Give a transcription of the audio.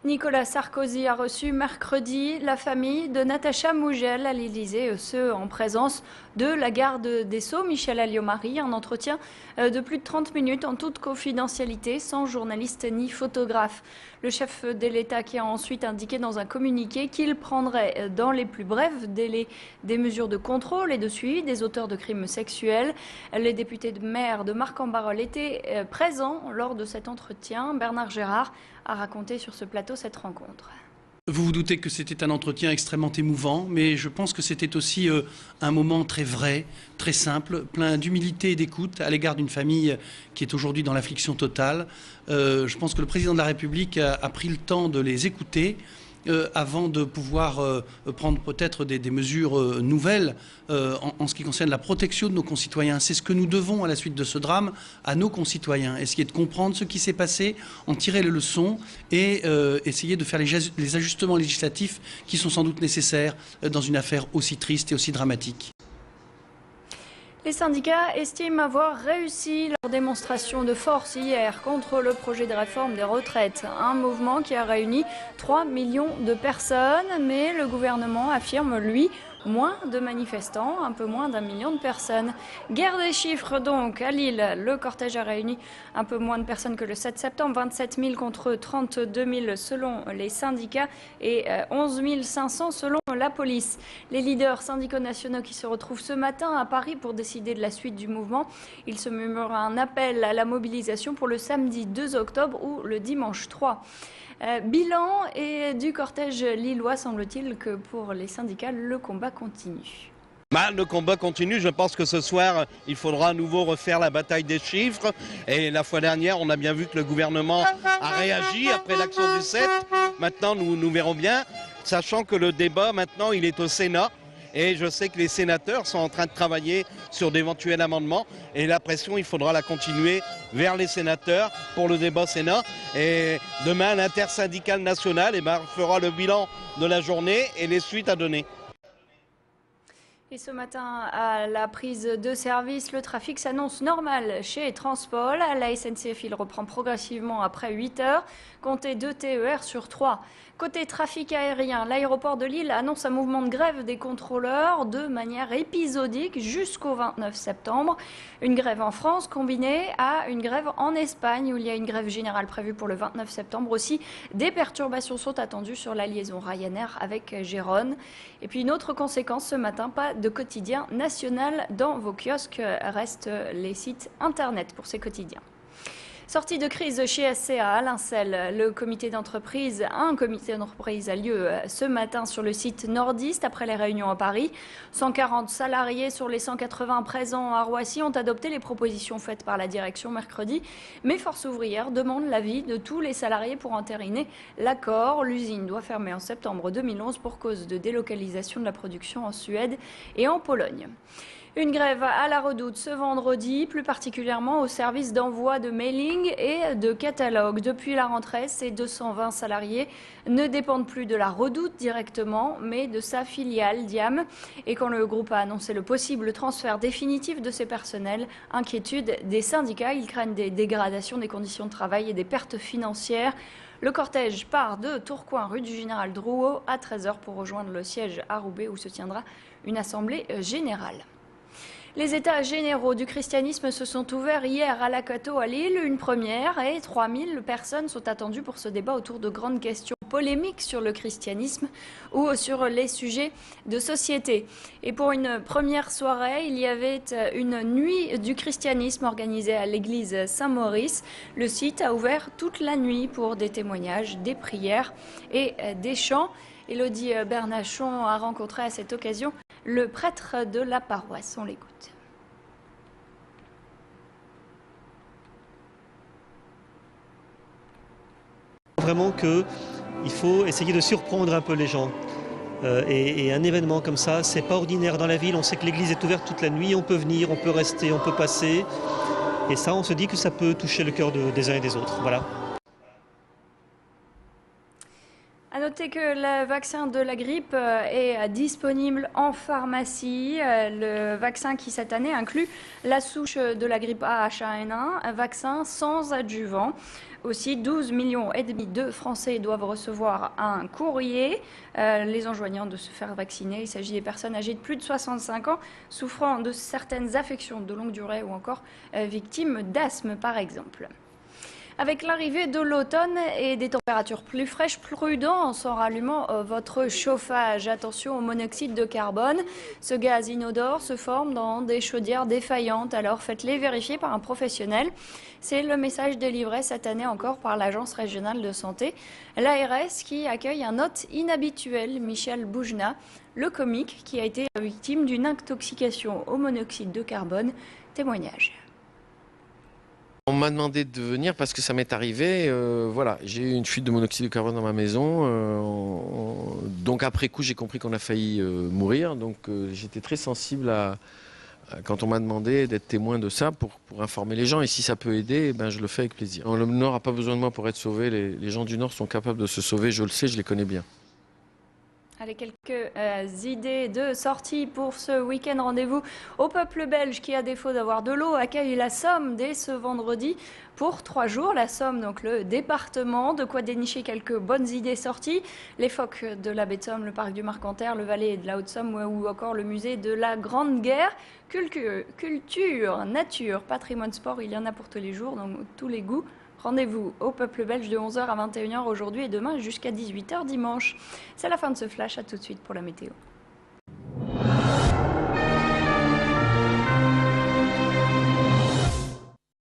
Nicolas Sarkozy a reçu mercredi la famille de Natacha Mougel à l'Élysée, ce en présence de la garde des Sceaux, Michèle Alliot-Marie. Un entretien de plus de 30 minutes en toute confidentialité, sans journaliste ni photographe. Le chef de l'État qui a ensuite indiqué dans un communiqué qu'il prendrait dans les plus brefs délais des mesures de contrôle et de suivi des auteurs de crimes sexuels. Les députés de maire de Marcq-en-Barœul étaient présents lors de cet entretien. Bernard Gérard a raconté sur ce plateau cette rencontre. Vous vous doutez que c'était un entretien extrêmement émouvant, mais je pense que c'était aussi un moment très vrai, très simple, plein d'humilité et d'écoute à l'égard d'une famille qui est aujourd'hui dans l'affliction totale. Je pense que le président de la République a pris le temps de les écouter avant de pouvoir prendre peut-être des mesures nouvelles en ce qui concerne la protection de nos concitoyens. C'est ce que nous devons à la suite de ce drame à nos concitoyens. Essayer de comprendre ce qui s'est passé, en tirer les leçons et essayer de faire les ajustements législatifs qui sont sans doute nécessaires dans une affaire aussi triste et aussi dramatique. Les syndicats estiment avoir réussi leur démonstration de force hier contre le projet de réforme des retraites. Un mouvement qui a réuni 3 millions de personnes, mais le gouvernement affirme, lui, moins de manifestants, un peu moins d'1 million de personnes. Guerre des chiffres donc, à Lille, le cortège a réuni un peu moins de personnes que le 7 septembre, 27 000 contre 32 000 selon les syndicats et 11 500 selon la police. Les leaders syndicaux nationaux qui se retrouvent ce matin à Paris pour décider de la suite du mouvement. Il se murmure un appel à la mobilisation pour le samedi 2 octobre ou le dimanche 3. Bilan et du cortège lillois, semble-t-il que pour les syndicats, le combat continue. Le combat continue. Je pense que ce soir, il faudra à nouveau refaire la bataille des chiffres. Et la fois dernière, on a bien vu que le gouvernement a réagi après l'action du 7. Maintenant, nous verrons bien, sachant que le débat, maintenant, il est au Sénat. Et je sais que les sénateurs sont en train de travailler sur d'éventuels amendements. Et la pression, il faudra la continuer vers les sénateurs pour le débat Sénat. Et demain, l'intersyndicale nationale fera le bilan de la journée et les suites à donner. Et ce matin, à la prise de service, le trafic s'annonce normal chez Transpol. À la SNCF, il reprend progressivement après 8 heures, comptez 2 TER sur 3. Côté trafic aérien, l'aéroport de Lille annonce un mouvement de grève des contrôleurs de manière épisodique jusqu'au 29 septembre. Une grève en France combinée à une grève en Espagne où il y a une grève générale prévue pour le 29 septembre. Aussi, des perturbations sont attendues sur la liaison Ryanair avec Gérone. Et puis une autre conséquence ce matin, pas de quotidien national dans vos kiosques. Restent les sites internet pour ces quotidiens. Sortie de crise chez SCA à Lincel, un comité d'entreprise a lieu ce matin sur le site nordiste après les réunions à Paris. 140 salariés sur les 180 présents à Roissy ont adopté les propositions faites par la direction mercredi. Mais Force ouvrière demande l'avis de tous les salariés pour entériner l'accord. L'usine doit fermer en septembre 2011 pour cause de délocalisation de la production en Suède et en Pologne. Une grève à la Redoute ce vendredi, plus particulièrement au service d'envoi de mailing et de catalogue. Depuis la rentrée, ces 220 salariés ne dépendent plus de la Redoute directement, mais de sa filiale Diam. Et quand le groupe a annoncé le possible transfert définitif de ses personnels, inquiétude des syndicats, ils craignent des dégradations des conditions de travail et des pertes financières. Le cortège part de Tourcoing, rue du Général Drouot, à 13h pour rejoindre le siège à Roubaix où se tiendra une assemblée générale. Les états généraux du christianisme se sont ouverts hier à l'Akato à Lille, une première, et 3000 personnes sont attendues pour ce débat autour de grandes questions polémiques sur le christianisme ou sur les sujets de société. Et pour une première soirée, il y avait une nuit du christianisme organisée à l'église Saint-Maurice. Le site a ouvert toute la nuit pour des témoignages, des prières et des chants. Élodie Bernachon a rencontré à cette occasion le prêtre de la paroisse. On l'écoute. Vraiment qu'il faut essayer de surprendre un peu les gens. Et un événement comme ça, c'est pas ordinaire dans la ville. On sait que l'église est ouverte toute la nuit, on peut venir, on peut rester, on peut passer. Et ça, on se dit que ça peut toucher le cœur des uns et des autres. Voilà. Notez que le vaccin de la grippe est disponible en pharmacie. Le vaccin qui cette année inclut la souche de la grippe A/H1N1, un vaccin sans adjuvant. Aussi, 12,5 millions de Français doivent recevoir un courrier les enjoignant de se faire vacciner. Il s'agit des personnes âgées de plus de 65 ans, souffrant de certaines affections de longue durée ou encore victimes d'asthme par exemple. Avec l'arrivée de l'automne et des températures plus fraîches, prudence en rallumant votre chauffage. Attention au monoxyde de carbone. Ce gaz inodore se forme dans des chaudières défaillantes, alors faites-les vérifier par un professionnel. C'est le message délivré cette année encore par l'Agence régionale de santé. L'ARS qui accueille un hôte inhabituel, Michel Boujna, le comique qui a été victime d'une intoxication au monoxyde de carbone. Témoignage. On m'a demandé de venir parce que ça m'est arrivé, voilà, j'ai eu une fuite de monoxyde de carbone dans ma maison, donc après coup j'ai compris qu'on a failli mourir, donc j'étais très sensible quand on m'a demandé d'être témoin de ça pour informer les gens, et si ça peut aider, ben, je le fais avec plaisir. Le Nord n'a pas besoin de moi pour être sauvé, les gens du Nord sont capables de se sauver, je le sais, je les connais bien. Allez, quelques idées de sortie pour ce week-end. Rendez-vous au Peuple belge qui, à défaut d'avoir de l'eau, accueille la Somme dès ce vendredi pour 3 jours. La Somme, donc le département, de quoi dénicher quelques bonnes idées sorties. Les phoques de la baie de Somme, le parc du Marcanterre, le Valais de la Haute-Somme ou encore le musée de la Grande Guerre. Culture, nature, patrimoine, sport, il y en a pour tous les jours, donc tous les goûts. Rendez-vous au Peuple belge de 11h à 21h aujourd'hui et demain jusqu'à 18h dimanche. C'est la fin de ce flash, à tout de suite pour la météo.